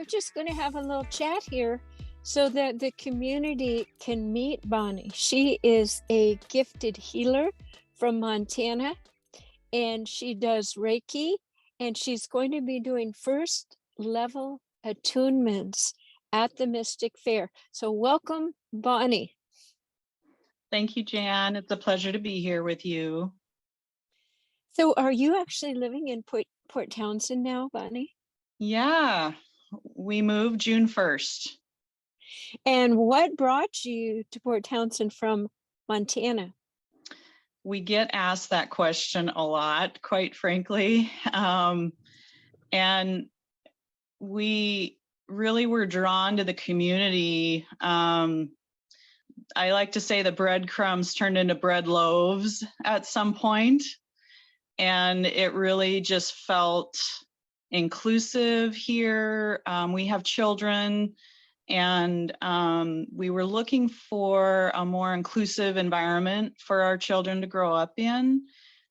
we're just going to have a little chat here so that the community can meet Bonnie. She is a gifted healer from Montana, and she does Reiki, and she's going to be doing first level attunements at the Mystic Fair. So welcome, Bonnie. Thank you, Jan. It's a pleasure to be here with you. So are you actually living in Port Townsend now, Bonnie? Yeah, we moved June 1st. And what brought you to Port Townsend from Montana? We get asked that question a lot, quite frankly. And we really were drawn to the community. I like to say the breadcrumbs turned into bread loaves at some point, and it really just felt inclusive here. We have children, and we were looking for a more inclusive environment for our children to grow up in,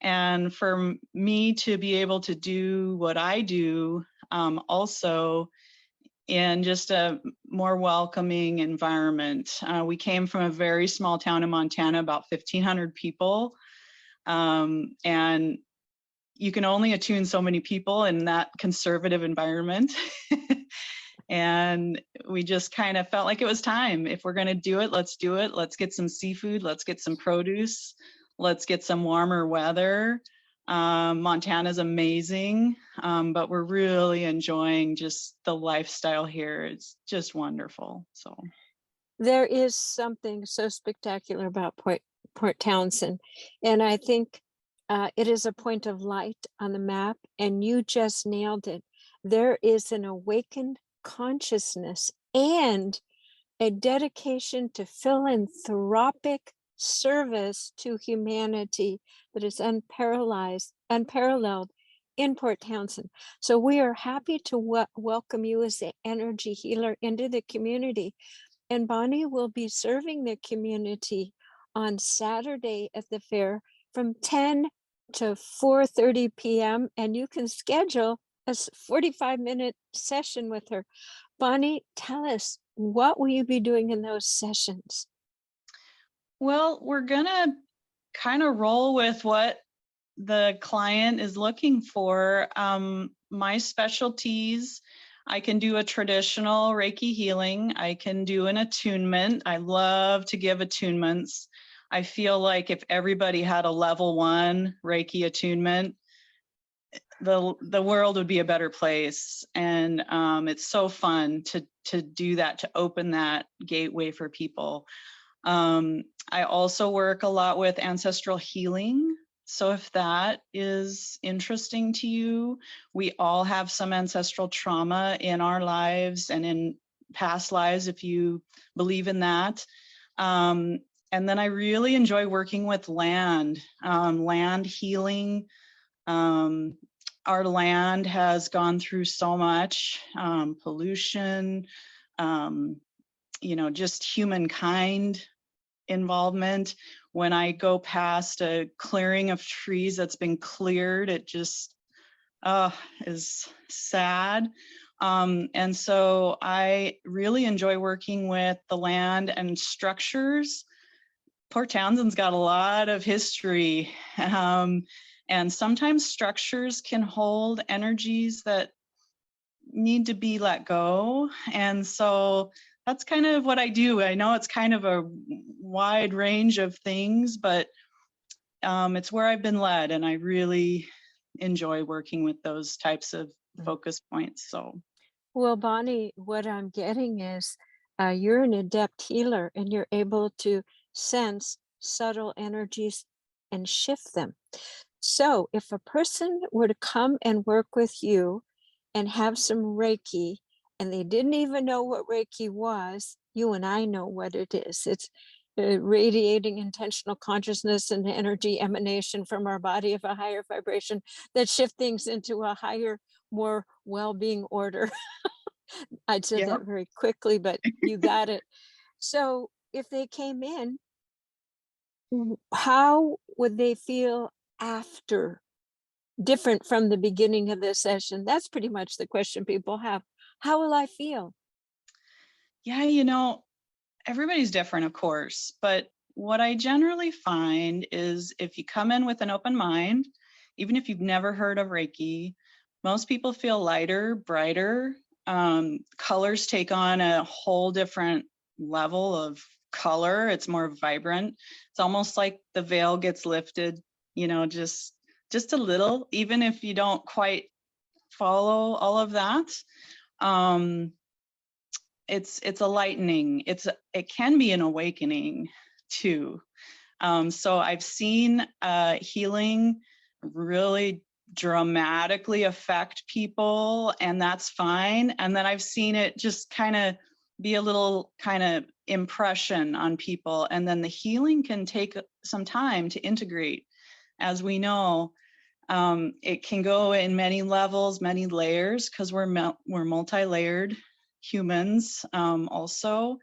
and for me to be able to do what I do also in just a more welcoming environment. We came from a very small town in Montana, about 1,500 people, and you can only attune so many people in that conservative environment. And we just kind of felt like it was time. If we're going to do it, let's do it. Let's get some seafood. Let's get some produce. Let's get some warmer weather. Montana's amazing, but we're really enjoying just the lifestyle here. It's just wonderful. So there is something so spectacular about Port Townsend, and I think it is a point of light on the map, and you just nailed it. There is an awakened consciousness and a dedication to philanthropic service to humanity that is unparalleled in Port Townsend. So we are happy to welcome you as the energy healer into the community. And Bonnie will be serving the community on Saturday at the fair from 10 to 4:30 p.m. And you can schedule a 45-minute session with her. Bonnie, tell us, what will you be doing in those sessions? well, we're gonna kind of roll with what the client is looking for. My specialties, I can do a traditional Reiki healing. I can do an attunement. I love to give attunements. I feel like if everybody had a level 1 Reiki attunement, the world would be a better place. And it's so fun to do that, to open that gateway for people. I also work a lot with ancestral healing. So if that is interesting to you, we all have some ancestral trauma in our lives and in past lives, if you believe in that. And then I really enjoy working with land healing. Our land has gone through so much pollution, just humankind involvement. When I go past a clearing of trees that's been cleared, it just is sad. And so I really enjoy working with the land and structures. Port Townsend's got a lot of history, and sometimes structures can hold energies that need to be let go. And so that's kind of what I do. I know it's kind of a wide range of things, but it's where I've been led, and I really enjoy working with those types of focus points. So, well, Bonnie, what I'm getting is you're an adept healer, and you're able to sense subtle energies and shift them. So if a person were to come and work with you and have some Reiki, and they didn't even know what Reiki was, you and I know what it is. It's radiating intentional consciousness and energy emanation from our body of a higher vibration that shift things into a higher, more well-being order. I said that very quickly, but you got it. So if they came in, how would they feel after, different from the beginning of the session? That's pretty much the question people have. How will I feel? Yeah, everybody's different, of course, but what I generally find is if you come in with an open mind, even if you've never heard of Reiki, most people feel lighter, brighter. Colors take on a whole different level of color. It's more vibrant. It's almost like the veil gets lifted, just a little, even if you don't quite follow all of that. It's a lightening. It can be an awakening too. So I've seen healing really dramatically affect people, and that's fine. And then I've seen it just kind of be a little kind of impression on people, and then the healing can take some time to integrate. As we know, it can go in many levels, many layers, because we're multi-layered humans also.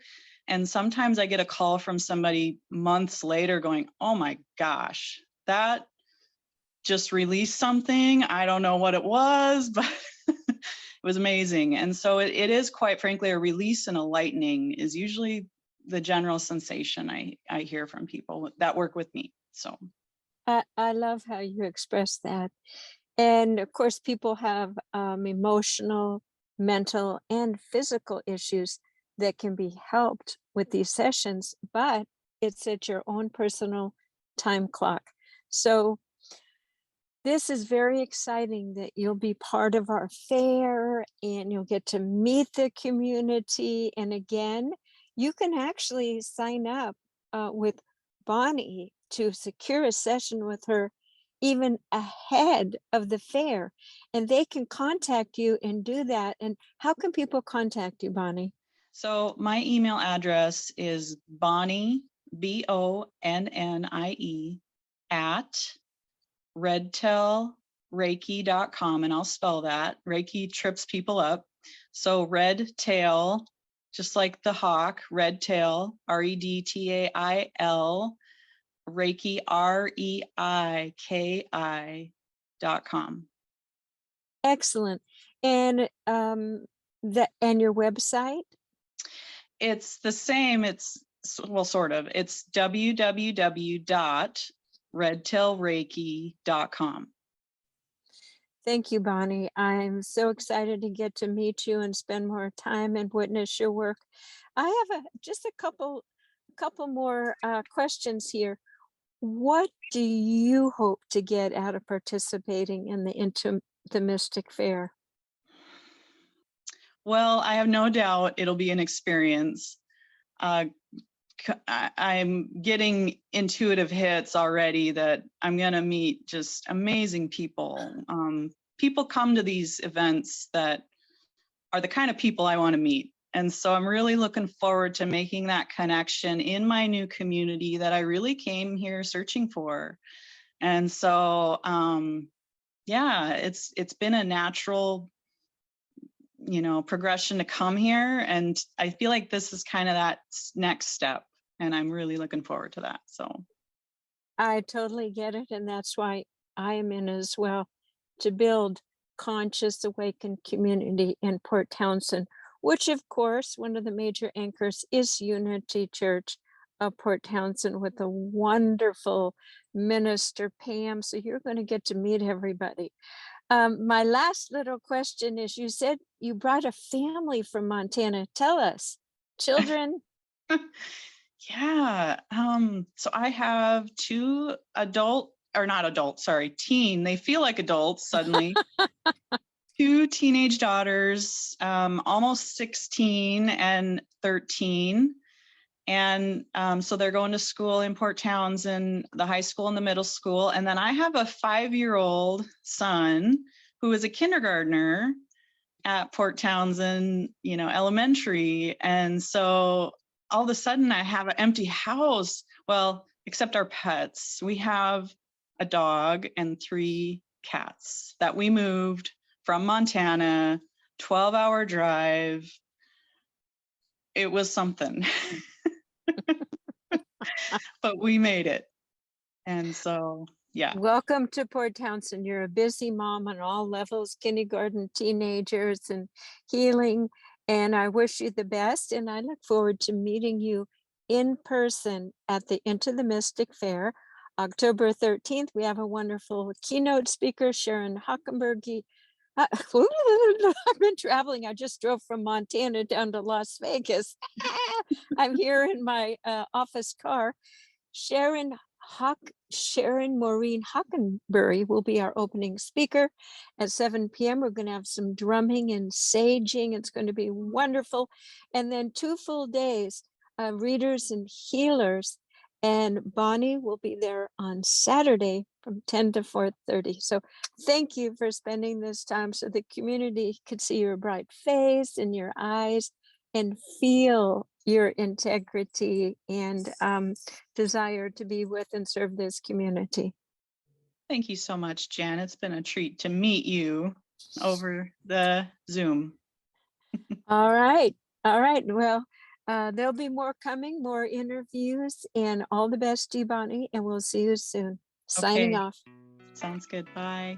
And sometimes I get a call from somebody months later going, oh my gosh, that just released something. I don't know what it was, but it was amazing. And so it is, quite frankly, a release and a lightening is usually the general sensation I hear from people that work with me. So I love how you express that. And of course, people have emotional, mental, and physical issues that can be helped with these sessions, but it's at your own personal time clock. So this is very exciting that you'll be part of our fair and you'll get to meet the community. And again, you can actually sign up with Bonnie to secure a session with her even ahead of the fair. And they can contact you and do that. And how can people contact you, Bonnie? So my email address is Bonnie, BONNIE, at redtailreiki.com, and I'll spell that. Reiki trips people up. So Redtail, just like the hawk, Redtail, REDTAIL, Reiki, REIKI.com. Excellent. And and your website? It's the same. Well, sort of. It's www.redtailreiki.com. Thank you, Bonnie. I'm so excited to get to meet you and spend more time and witness your work. I have just a couple more questions here. What do you hope to get out of participating in the Mystic Fair? Well, I have no doubt it'll be an experience. I'm getting intuitive hits already that I'm going to meet just amazing people. People come to these events that are the kind of people I want to meet. And so I'm really looking forward to making that connection in my new community that I really came here searching for. And so, yeah, it's been a natural, progression to come here. And I feel like this is kind of that next step. And I'm really looking forward to that. So I totally get it, and that's why I am in as well, to build conscious awakened community in Port Townsend, which of course one of the major anchors is Unity Church of Port Townsend with a wonderful minister Pam. So you're going to get to meet everybody. My last little question is, you said you brought a family from Montana. Tell us, children. yeah. So I have two teen. They feel like adults suddenly. Two teenage daughters, almost 16 and 13. And so they're going to school in Port Townsend, the high school and the middle school. And then I have a 5-year-old son who is a kindergartner at Port Townsend, elementary. And so all of a sudden I have an empty house. Well, except our pets. We have a dog and 3 cats that we moved from Montana, 12-hour drive. It was something. But we made it. And so, Yeah. Welcome to Port Townsend. You're a busy mom on all levels, kindergarten, teenagers, and healing. And I wish you the best. And I look forward to meeting you in person at the Into the Mystic Fair, October 13th. We have a wonderful keynote speaker, Sharon Hockenberg. I've been traveling. I just drove from Montana down to Las Vegas. I'm here in my office car. Sharon Sharon Maureen Hockenberry will be our opening speaker at 7 p.m. We're going to have some drumming and saging. It's going to be wonderful. And then 2 full days of readers and healers. And Bonnie will be there on Saturday from 10 to 4:30. So thank you for spending this time so the community could see your bright face and your eyes and feel your integrity and desire to be with and serve this community. Thank you so much, Jan. It's been a treat to meet you over the Zoom. All right. All right. Well, there'll be more coming, more interviews, and all the best to you, Bonnie, and we'll see you soon. Signing Okay. off. Sounds good. Bye.